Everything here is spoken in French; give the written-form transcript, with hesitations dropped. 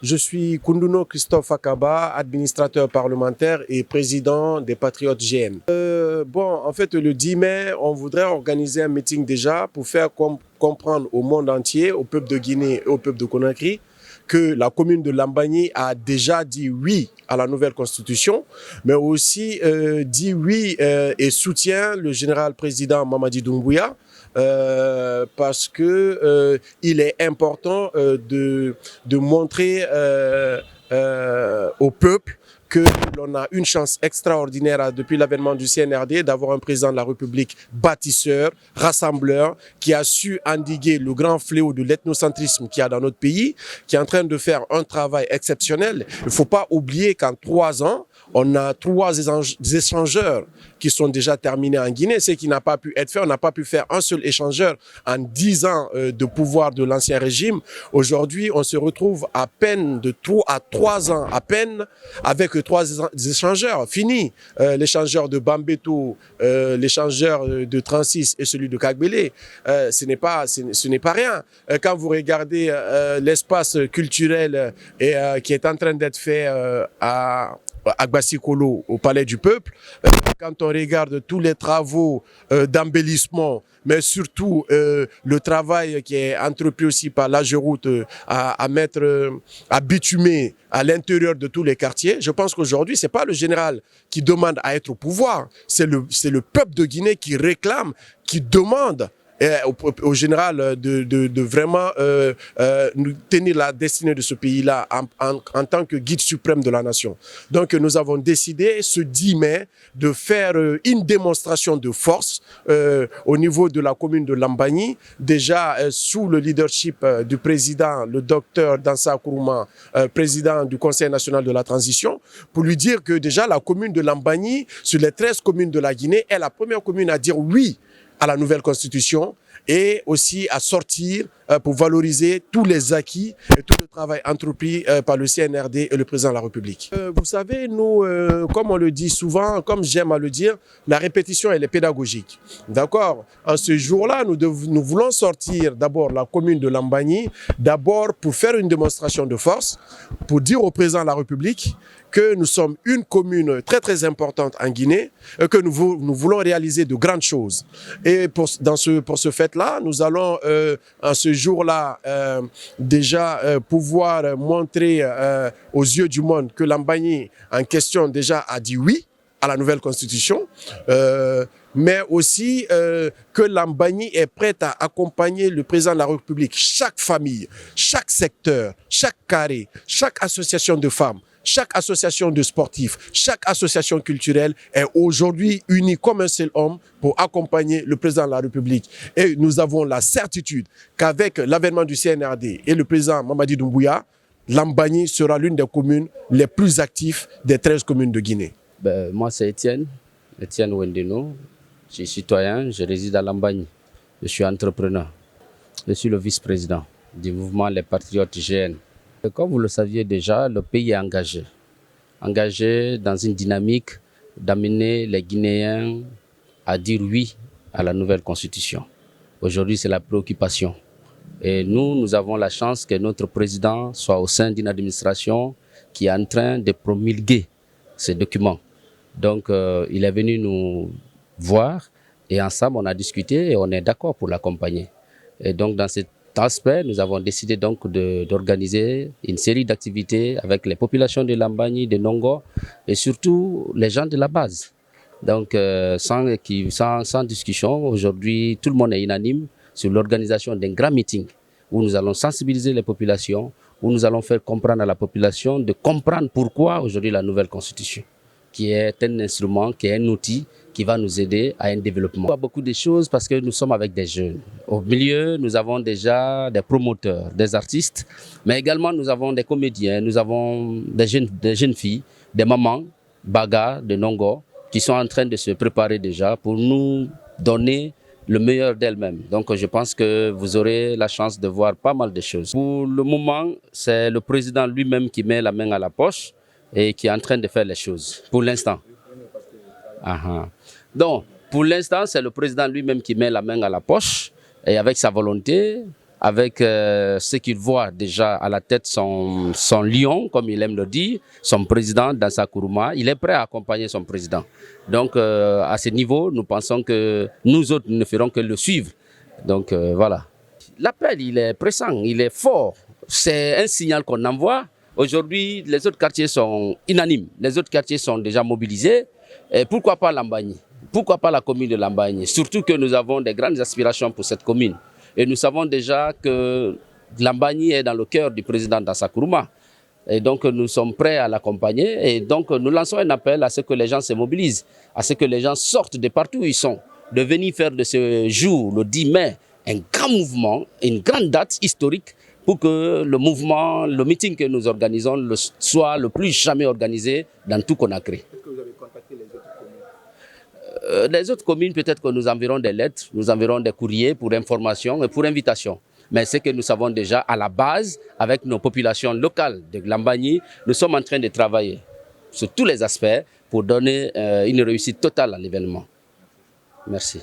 Je suis Kounduno Christophe Akaba, administrateur parlementaire et président des Patriotes GN. En fait, le 10 mai, on voudrait organiser un meeting déjà pour faire comprendre au monde entier, au peuple de Guinée et au peuple de Conakry, que la commune de Lambagny a déjà dit oui à la nouvelle constitution, mais aussi dit oui et soutient le général président Mamadi Doumbouya, parce que il est important de montrer au peuple que l'on a une chance extraordinaire depuis l'avènement du CNRD d'avoir un président de la République bâtisseur, rassembleur, qui a su endiguer le grand fléau de l'ethnocentrisme qu'il y a dans notre pays, qui est en train de faire un travail exceptionnel. Il ne faut pas oublier qu'en 3 ans, on a 3 échangeurs qui sont déjà terminés en Guinée, ce qui n'a pas pu être fait. On n'a pas pu faire un seul échangeur en 10 ans de pouvoir de l'ancien régime. Aujourd'hui, on se retrouve à peine de 3 ans à peine avec 3 échangeurs. Fini. L'échangeur de Bambeto, l'échangeur de 36 et celui de Kagbele. Ce n'est pas rien. Quand vous regardez l'espace culturel qui est en train d'être fait à Gbassi-Kolo, au Palais du Peuple, quand on regarde tous les travaux d'embellissement, mais surtout le travail qui est entrepris aussi par l'AGEROUTE à bitumer à l'intérieur de tous les quartiers, je pense qu'aujourd'hui, c'est pas le général qui demande à être au pouvoir, c'est le peuple de Guinée qui réclame, qui demande au général de vraiment nous tenir la destinée de ce pays-là en tant que guide suprême de la nation. Donc nous avons décidé ce 10 mai de faire une démonstration de force au niveau de la commune de Lambagny, déjà sous le leadership du président, le docteur Dansa Kourouma, président du Conseil national de la transition, pour lui dire que déjà la commune de Lambagny, sur les 13 communes de la Guinée, est la première commune à dire oui à la nouvelle constitution et aussi à sortir pour valoriser tous les acquis et tout le travail entrepris par le CNRD et le président de la République. Vous savez, nous, comme on le dit souvent, comme j'aime à le dire, la répétition, elle est pédagogique. D'accord? En ce jour-là, nous voulons sortir d'abord la commune de Lambagny, d'abord pour faire une démonstration de force, pour dire au président de la République que nous sommes une commune très très importante en Guinée, que nous voulons réaliser de grandes choses. Et pour ce fait-là, nous allons en ce jour-là déjà pouvoir montrer aux yeux du monde que Lambagny en question déjà a dit oui à la nouvelle constitution, mais aussi que Lambagny est prête à accompagner le président de la République, chaque famille, chaque secteur, chaque carré, chaque association de femmes, chaque association de sportifs, chaque association culturelle est aujourd'hui unie comme un seul homme pour accompagner le président de la République. Et nous avons la certitude qu'avec l'avènement du CNRD et le président Mamadi Doumbouya, Lambagny sera l'une des communes les plus actives des 13 communes de Guinée. Moi, c'est Étienne Wendeno. Je suis citoyen, je réside à Lambagny. Je suis entrepreneur. Je suis le vice-président du mouvement Les Patriotes GN. Comme vous le saviez déjà, le pays est engagé dans une dynamique d'amener les Guinéens à dire oui à la nouvelle constitution. Aujourd'hui, c'est la préoccupation. Et nous avons la chance que notre président soit au sein d'une administration qui est en train de promulguer ces documents. Donc, il est venu nous voir et ensemble, on a discuté et on est d'accord pour l'accompagner. Et donc, dans cet aspect, nous avons décidé donc d'organiser une série d'activités avec les populations de Lambagny, de Nongo et surtout les gens de la base. Donc, sans discussion, aujourd'hui, tout le monde est unanime sur l'organisation d'un grand meeting où nous allons sensibiliser les populations, où nous allons faire comprendre à la population de comprendre pourquoi aujourd'hui la nouvelle constitution, qui est un instrument, qui est un outil qui va nous aider à un développement. On voit beaucoup de choses parce que nous sommes avec des jeunes. Au milieu, nous avons déjà des promoteurs, des artistes, mais également nous avons des comédiens, nous avons des jeunes filles, des mamans, Baga, de Nongo, qui sont en train de se préparer déjà pour nous donner le meilleur d'elles-mêmes. Donc je pense que vous aurez la chance de voir pas mal de choses. Pour le moment, c'est le président lui-même qui met la main à la poche et qui est en train de faire les choses, pour l'instant. Donc, pour l'instant, c'est le président lui-même qui met la main à la poche et avec sa volonté, avec ce qu'il voit déjà à la tête son lion, comme il aime le dire, son président Dansa Kourouma. Il est prêt à accompagner son président. Donc à ce niveau, nous pensons que nous autres ne ferons que le suivre. Donc voilà. L'appel, il est pressant, il est fort. C'est un signal qu'on envoie. Aujourd'hui, les autres quartiers sont unanimes. Les autres quartiers sont déjà mobilisés. Et pourquoi pas Lambagny? Pourquoi pas la commune de Lambagny? Surtout que nous avons des grandes aspirations pour cette commune. Et nous savons déjà que Lambagny est dans le cœur du président Dansa Kourouma. Et donc nous sommes prêts à l'accompagner. Et donc nous lançons un appel à ce que les gens se mobilisent, à ce que les gens sortent de partout où ils sont, de venir faire de ce jour, le 10 mai, un grand mouvement, une grande date historique pour que le mouvement, le meeting que nous organisons soit le plus jamais organisé dans tout Conakry. Est-ce que vous avez contacté les autres communes? Les autres communes, peut-être que nous enverrons des lettres, nous enverrons des courriers pour information et pour invitation. Mais ce que nous savons déjà à la base, avec nos populations locales de Lambagny, nous sommes en train de travailler sur tous les aspects pour donner une réussite totale à l'événement. Merci.